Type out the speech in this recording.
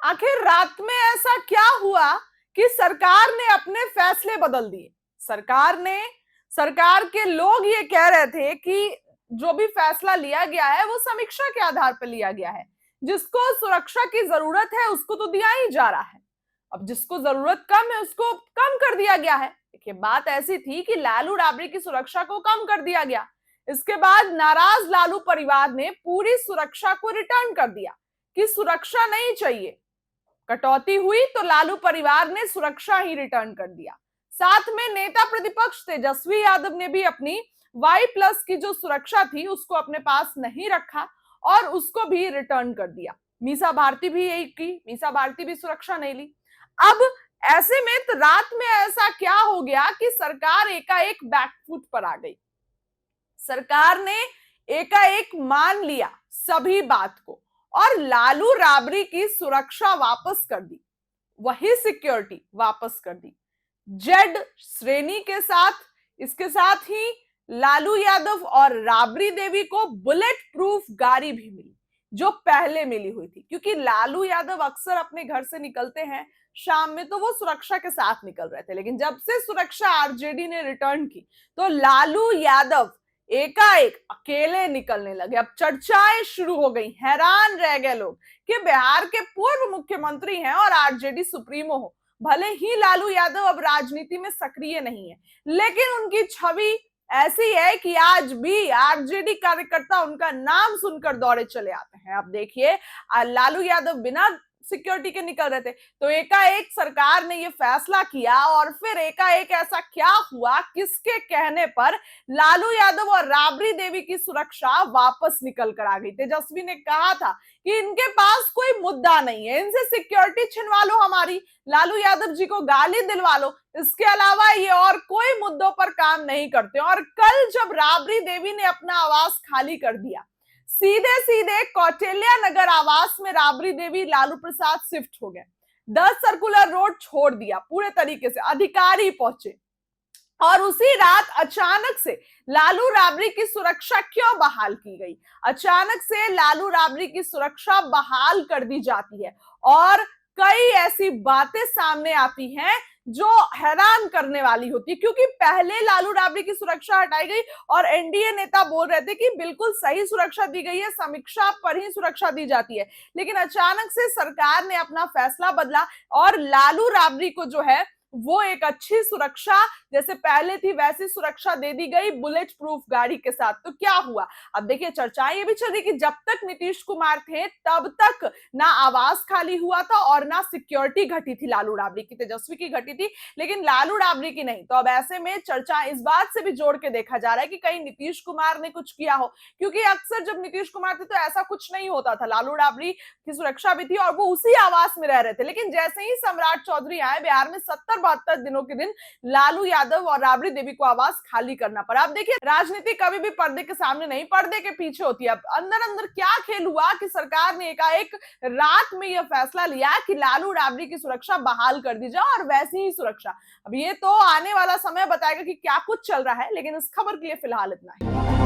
आखिर रात में ऐसा क्या हुआ कि सरकार ने अपने फैसले बदल दिए। सरकार के लोग ये कह रहे थे कि जो भी फैसला लिया गया है वो समीक्षा के आधार पर लिया गया है। जिसको सुरक्षा की जरूरत है उसको तो दिया ही जा रहा है, अब जिसको जरूरत कम है उसको कम कर दिया गया है। देखिए, बात ऐसी थी कि लालू राबड़ी की सुरक्षा को कम कर दिया गया। इसके बाद नाराज लालू परिवार ने पूरी सुरक्षा को रिटर्न कर दिया कि सुरक्षा नहीं चाहिए। कटौती हुई तो लालू परिवार ने सुरक्षा ही रिटर्न कर दिया। साथ में नेता प्रतिपक्ष तेजस्वी यादव ने भी अपनी Y+ की जो सुरक्षा थी उसको अपने पास नहीं रखा और उसको भी रिटर्न कर दिया। मीसा भारती भी यही की, मीसा भारती भी सुरक्षा नहीं ली। अब ऐसे में तो रात में ऐसा क्या हो गया कि सरकार एकाएक बैकफुट पर आ गई। सरकार ने एकाएक मान लिया सभी बात को और लालू राबड़ी की सुरक्षा वापस कर दी, वही सिक्योरिटी वापस कर दी जेड श्रेणी के साथ। इसके साथ ही लालू यादव और राबड़ी देवी को बुलेट प्रूफ गाड़ी भी मिली जो पहले मिली हुई थी, क्योंकि लालू यादव अक्सर अपने घर से निकलते हैं शाम में तो वो सुरक्षा के साथ निकल रहे थे, लेकिन जब से सुरक्षा आरजेडी ने रिटर्न की तो लालू यादव एकाएक अकेले निकलने लगे। अब चर्चाएं शुरू हो गई, हैरान रह गए लोग कि बिहार के पूर्व मुख्यमंत्री हैं और आरजेडी सुप्रीमो हो। भले ही लालू यादव अब राजनीति में सक्रिय नहीं है, लेकिन उनकी छवि ऐसी है कि आज भी आरजेडी कार्यकर्ता उनका नाम सुनकर दौड़े चले आते हैं। अब देखिए, लालू यादव बिना सिक्योरिटी के निकल रहे थे तो एकाएक सरकार ने ये फैसला किया और फिर एकाएक ऐसा क्या हुआ, किसके कहने पर लालू यादव और राबड़ी देवी की सुरक्षा वापस निकल कर आ गई। तेजस्वी ने कहा था कि इनके पास कोई मुद्दा नहीं है, इनसे सिक्योरिटी छिनवा लो, हमारी लालू यादव जी को गाली दिलवा लो, इसके अलावा ये और कोई मुद्दों पर काम नहीं करते। और कल जब राबड़ी देवी ने अपना आवास खाली कर दिया, सीधे सीधे कौटिल्य नगर आवास में राबड़ी देवी लालू प्रसाद शिफ्ट हो गए। 10 सर्कुलर रोड छोड़ दिया पूरे तरीके से, अधिकारी पहुंचे और उसी रात अचानक से लालू राबड़ी की सुरक्षा क्यों बहाल की गई। अचानक से लालू राबड़ी की सुरक्षा बहाल कर दी जाती है और कई ऐसी बातें सामने आती हैं जो हैरान करने वाली होती है, क्योंकि पहले लालू राबड़ी की सुरक्षा हटाई गई और एनडीए नेता बोल रहे थे कि बिल्कुल सही सुरक्षा दी गई है, समीक्षा पर ही सुरक्षा दी जाती है। लेकिन अचानक से सरकार ने अपना फैसला बदला और लालू राबड़ी को जो है वो एक अच्छी सुरक्षा जैसे पहले थी वैसी सुरक्षा दे दी गई बुलेट प्रूफ गाड़ी के साथ। तो क्या हुआ, अब देखिए, चर्चाएं ये भी चल रही कि जब तक नीतीश कुमार थे तब तक ना आवास खाली हुआ था और ना सिक्योरिटी घटी थी लालू राबड़ी की, तेजस्वी की घटी थी लेकिन लालू राबड़ी की नहीं। तो अब ऐसे में चर्चा इस बात से भी जोड़ के देखा जा रहा है कि कहीं नीतीश कुमार ने कुछ किया हो, क्योंकि अक्सर जब नीतीश कुमार थे तो ऐसा कुछ नहीं होता था, लालू राबड़ी की सुरक्षा भी थी और वो उसी आवास में रह रहे थे। लेकिन जैसे ही सम्राट चौधरी आए बिहार में 70-72 दिनों के दिन लालू यादव और राबड़ी देवी को आवास खाली करना पड़ा। अब देखिए, राजनीति कभी भी पर्दे के सामने नहीं, पर्दे के पीछे होती है। अब अंदर अंदर क्या खेल हुआ कि सरकार ने एकाएक रात में यह फैसला लिया कि लालू राबड़ी की सुरक्षा बहाल कर दी जाए और वैसी ही सुरक्षा। अब ये तो आने वाला समय बताएगा कि क्या कुछ चल रहा है, लेकिन इस खबर के लिए फिलहाल इतना ही।